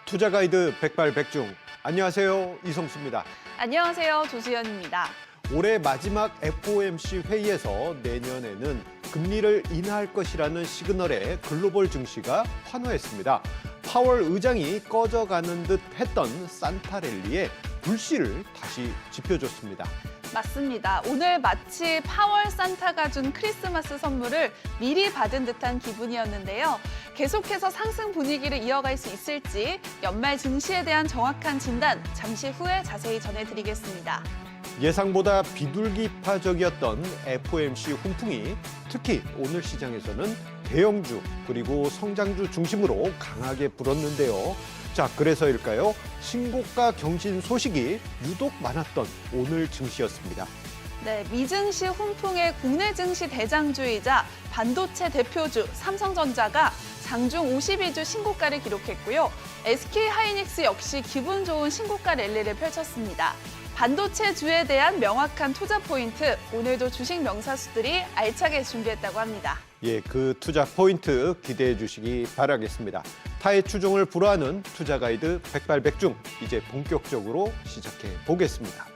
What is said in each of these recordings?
투자 가이드 백발백중. 안녕하세요. 이성수입니다. 안녕하세요. 조수연입니다. 올해 마지막 FOMC 회의에서 내년에는 금리를 인하할 것이라는 시그널에 글로벌 증시가 환호했습니다. 파월 의장이 꺼져가는 듯 했던 산타랠리에 불씨를 다시 지펴줬습니다. 맞습니다. 오늘 마치 파월 산타가 준 크리스마스 선물을 미리 받은 듯한 기분이었는데요. 계속해서 상승 분위기를 이어갈 수 있을지 연말 증시에 대한 정확한 진단 잠시 후에 자세히 전해드리겠습니다. 예상보다 비둘기파적이었던 FOMC 훈풍이 특히 오늘 시장에서는 대형주 그리고 성장주 중심으로 강하게 불었는데요. 자, 그래서일까요? 신고가 경신 소식이 유독 많았던 오늘 증시였습니다. 네, 미증시 훈풍의 국내 증시 대장주이자 반도체 대표주 삼성전자가 장중 52주 신고가를 기록했고요. SK하이닉스 역시 기분 좋은 신고가 랠리를 펼쳤습니다. 반도체주에 대한 명확한 투자 포인트, 오늘도 주식 명사수들이 알차게 준비했다고 합니다. 예, 그 투자 포인트 기대해 주시기 바라겠습니다. 타의 추종을 불허하는 투자 가이드 백발백중, 이제 본격적으로 시작해 보겠습니다.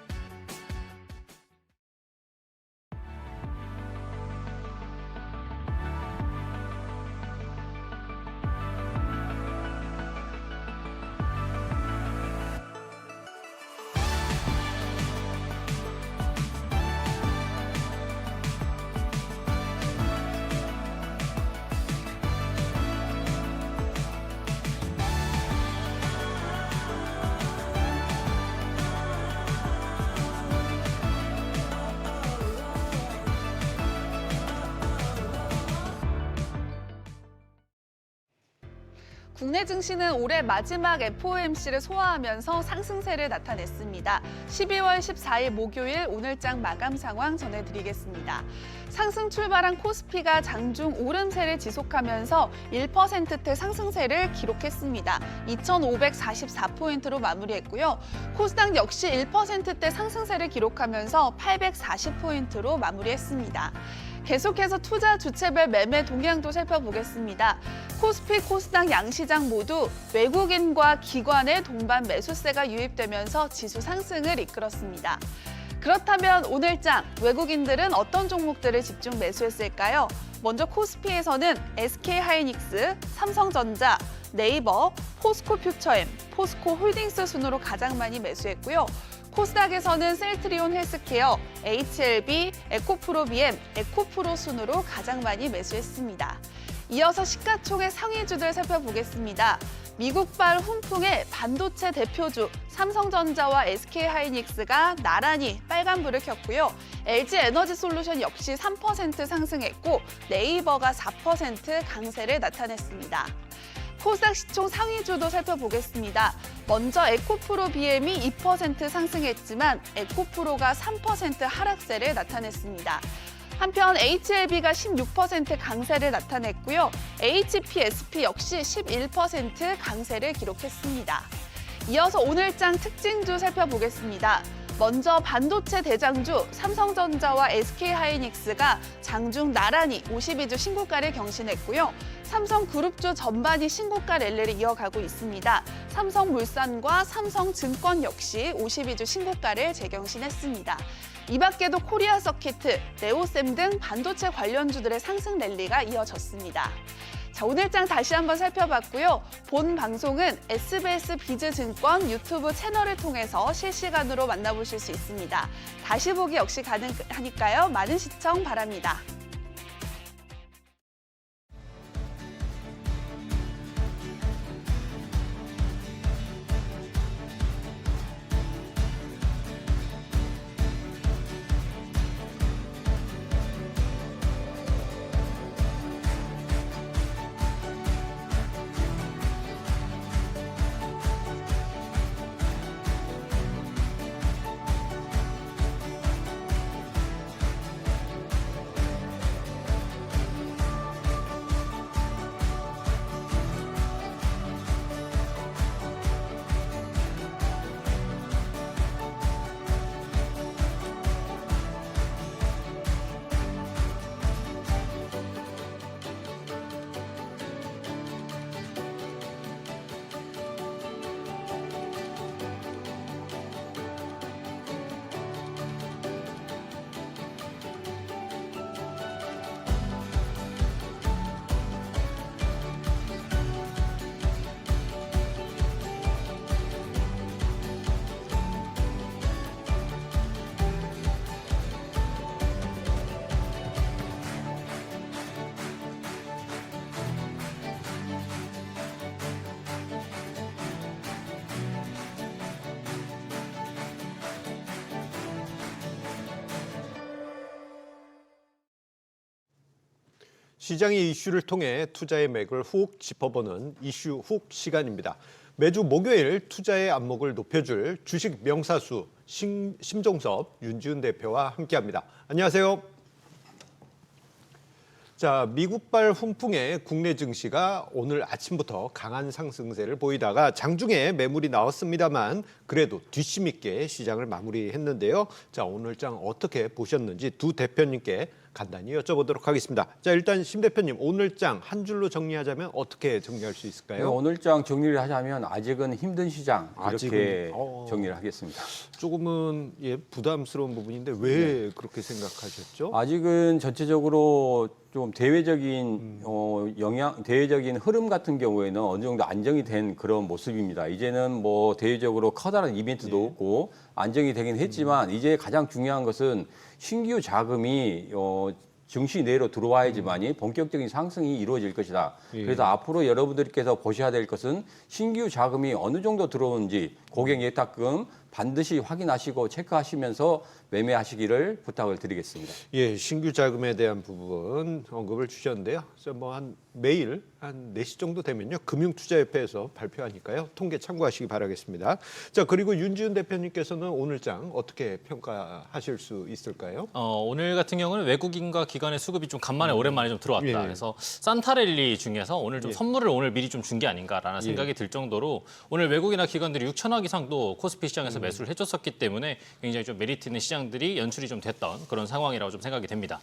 국내 증시는 올해 마지막 FOMC를 소화하면서 상승세를 나타냈습니다. 12월 14일 목요일 오늘장 마감 상황 전해드리겠습니다. 상승 출발한 코스피가 장중 오름세를 지속하면서 1%대 상승세를 기록했습니다. 2,544포인트로 마무리했고요. 코스닥 역시 1%대 상승세를 기록하면서 840포인트로 마무리했습니다. 계속해서 투자 주체별 매매 동향도 살펴보겠습니다. 코스피, 코스닥 양시장 모두 외국인과 기관의 동반 매수세가 유입되면서 지수 상승을 이끌었습니다. 그렇다면 오늘장 외국인들은 어떤 종목들을 집중 매수했을까요? 먼저 코스피에서는 SK하이닉스, 삼성전자, 네이버, 포스코퓨처엠, 포스코홀딩스 순으로 가장 많이 매수했고요. 코스닥에서는 셀트리온 헬스케어, HLB, 에코프로비엠, 에코프로 순으로 가장 많이 매수했습니다. 이어서 시가총액 상위주들 살펴보겠습니다. 미국발 훈풍의 반도체 대표주 삼성전자와 SK하이닉스가 나란히 빨간불을 켰고요. LG에너지솔루션 역시 3% 상승했고 네이버가 4% 강세를 나타냈습니다. 코스닥 시총 상위주도 살펴보겠습니다. 먼저 에코프로 BM이 2% 상승했지만 에코프로가 3% 하락세를 나타냈습니다. 한편 HLB가 16% 강세를 나타냈고요. HPSP 역시 11% 강세를 기록했습니다. 이어서 오늘장 특징주 살펴보겠습니다. 먼저 반도체 대장주 삼성전자와 SK하이닉스가 장중 나란히 52주 신고가를 경신했고요. 삼성그룹주 전반이 신고가 랠리를 이어가고 있습니다. 삼성물산과 삼성증권 역시 52주 신고가를 재경신했습니다. 이 밖에도 코리아서키트, 네오셈 등 반도체 관련주들의 상승 랠리가 이어졌습니다. 자, 오늘장 다시 한번 살펴봤고요. 본 방송은 SBS 비즈증권 유튜브 채널을 통해서 실시간으로 만나보실 수 있습니다. 다시 보기 역시 가능하니까요. 많은 시청 바랍니다. 시장의 이슈를 통해 투자의 맥을 훅 짚어보는 이슈 훅 시간입니다. 매주 목요일 투자의 안목을 높여줄 주식 명사수 심종섭, 윤지은 대표와 함께합니다. 안녕하세요. 자, 미국발 훈풍의 국내 증시가 오늘 아침부터 강한 상승세를 보이다가 장중에 매물이 나왔습니다만 그래도 뒷심 있게 시장을 마무리했는데요. 자, 오늘 장 어떻게 보셨는지 두 대표님께 간단히 여쭤보도록 하겠습니다. 자, 일단 심 대표님, 오늘 장 한 줄로 정리하자면 어떻게 정리할 수 있을까요? 오늘 장 정리를 하자면 아직은 힘든 시장 이렇게 정리를 하겠습니다. 조금은 부담스러운 부분인데 왜 그렇게 생각하셨죠? 아직은 전체적으로 좀 대외적인 대외적인 흐름 같은 경우에는 어느 정도 안정이 된 그런 모습입니다. 이제는 뭐 대외적으로 커다란 이벤트도 없고 안정이 되긴 했지만 이제 가장 중요한 것은 신규 자금이 증시 내로 들어와야지만이 본격적인 상승이 이루어질 것이다. 그래서 앞으로 여러분들께서 보셔야 될 것은 신규 자금이 어느 정도 들어오는지 고객 예탁금 반드시 확인하시고 체크하시면서 매매하시기를 부탁을 드리겠습니다. 예, 신규 자금에 대한 부분 언급을 주셨는데요. 뭐 매일 한 4시 정도 되면요. 금융투자협회에서 발표하니까요. 통계 참고하시기 바라겠습니다. 자, 그리고 윤지은 대표님께서는 오늘 장 어떻게 평가하실 수 있을까요? 오늘 같은 경우는 외국인과 기관의 수급이 좀 간만에 오랜만에 좀 들어왔다. 예. 그래서 산타랠리 중에서 오늘 좀 선물을 오늘 미리 좀 준 게 아닌가라는 생각이 들 정도로 오늘 외국이나 기관들이 6천억 이상도 코스피 시장에서 매수를 해줬었기 때문에 굉장히 좀 메리트 있는 시장들이 연출이 좀 됐던 그런 상황이라고 좀 생각이 됩니다.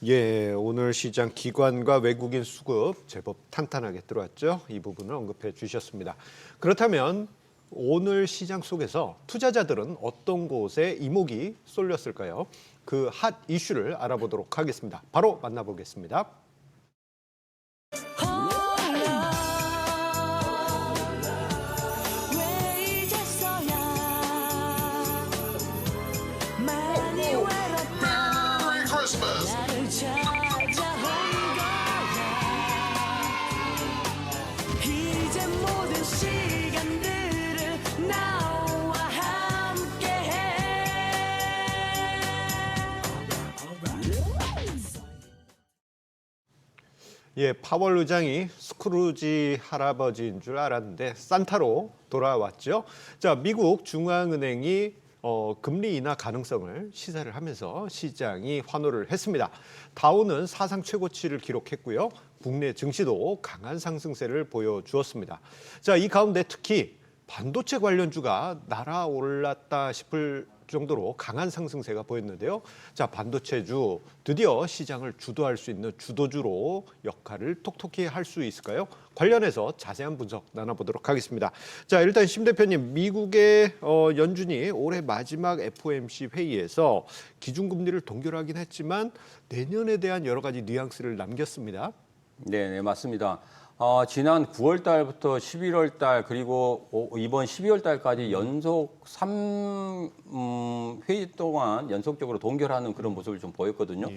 예, 오늘 시장 기관과 외국인 수급 제법 탄탄하게 들어왔죠. 이 부분을 언급해 주셨습니다. 그렇다면 오늘 시장 속에서 투자자들은 어떤 곳에 이목이 쏠렸을까요? 그 핫 이슈를 알아보도록 하겠습니다. 바로 만나보겠습니다. 예, 파월 의장이 스크루지 할아버지인 줄 알았는데 산타로 돌아왔죠. 자, 미국 중앙은행이 금리 인하 가능성을 시사를 하면서 시장이 환호를 했습니다. 다우는 사상 최고치를 기록했고요. 국내 증시도 강한 상승세를 보여주었습니다. 자, 이 가운데 특히 반도체 관련주가 날아올랐다 싶을 정도로 강한 상승세가 보였는데요. 자, 반도체주 드디어 시장을 주도할 수 있는 주도주로 역할을 톡톡히 할 수 있을까요? 관련해서 자세한 분석 나눠보도록 하겠습니다. 자, 일단 심 대표님, 미국의 연준이 올해 마지막 FOMC 회의에서 기준금리를 동결하긴 했지만 내년에 대한 여러 가지 뉘앙스를 남겼습니다. 네, 맞습니다. 지난 9월 달부터 11월 달 그리고 이번 12월 달까지 연속 3회의 동안 연속적으로 동결하는 그런 모습을 좀 보였거든요.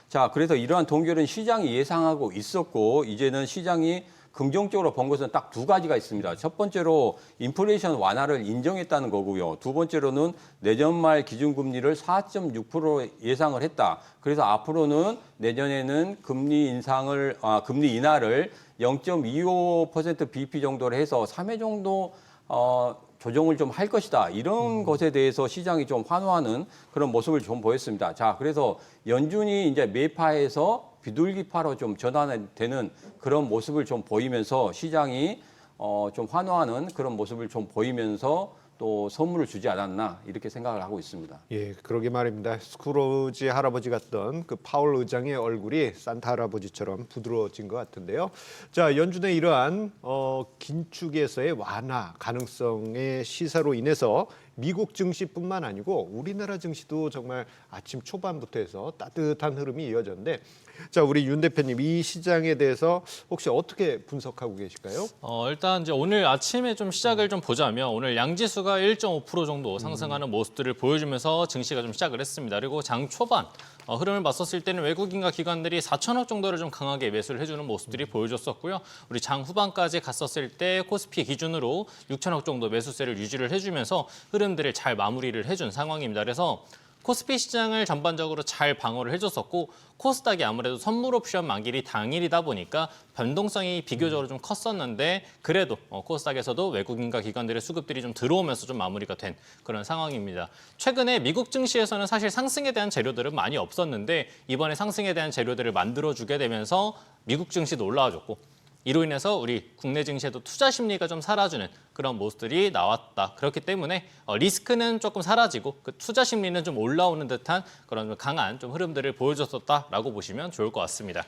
자, 그래서 이러한 동결은 시장이 예상하고 있었고 이제는 시장이 긍정적으로 본 것은 딱 두 가지가 있습니다. 첫 번째로 인플레이션 완화를 인정했다는 거고요. 두 번째로는 내년 말 기준금리를 4.6% 예상을 했다. 그래서 앞으로는 내년에는 금리 인하를 0.25% BP 정도로 해서 3회 정도 조정을 좀 할 것이다. 이런 것에 대해서 시장이 좀 환호하는 그런 모습을 좀 보였습니다. 자, 그래서 연준이 이제 매파에서 비둘기파로 좀 전환되는 그런 모습을 좀 보이면서 시장이 좀 환호하는 그런 모습을 좀 보이면서 또 선물을 주지 않았나 이렇게 생각을 하고 있습니다. 예, 그러게 말입니다. 스크루지 할아버지 같던 그 파월 의장의 얼굴이 산타 할아버지처럼 부드러워진 것 같은데요. 자, 연준의 이러한 긴축에서의 완화 가능성의 시사로 인해서 미국 증시뿐만 아니고 우리나라 증시도 정말 아침 초반부터 해서 따뜻한 흐름이 이어졌는데, 자, 우리 윤 대표님, 이 시장에 대해서 혹시 어떻게 분석하고 계실까요? 일단 이제 오늘 아침에 좀 시작을 좀 보자면 오늘 양지수가 1.5% 정도 상승하는 모습들을 보여주면서 증시가 좀 시작을 했습니다. 그리고 장 초반 흐름을 봤었을 때는 외국인과 기관들이 4천억 정도를 좀 강하게 매수를 해주는 모습들이 보여줬었고요. 우리 장 후반까지 갔었을 때 코스피 기준으로 6천억 정도 매수세를 유지를 해주면서 흐름들을 잘 마무리를 해준 상황입니다. 그래서 코스피 시장을 전반적으로 잘 방어를 해줬었고 코스닥이 아무래도 선물 옵션 만기일이 당일이다 보니까 변동성이 비교적으로 좀 컸었는데 그래도 코스닥에서도 외국인과 기관들의 수급들이 좀 들어오면서 좀 마무리가 된 그런 상황입니다. 최근에 미국 증시에서는 사실 상승에 대한 재료들은 많이 없었는데 이번에 상승에 대한 재료들을 만들어주게 되면서 미국 증시도 올라와줬고 이로 인해서 우리 국내 증시에도 투자 심리가 좀 사라지는 그런 모습들이 나왔다. 그렇기 때문에 리스크는 조금 사라지고 그 투자 심리는 좀 올라오는 듯한 그런 강한 좀 흐름들을 보여줬었다라고 보시면 좋을 것 같습니다.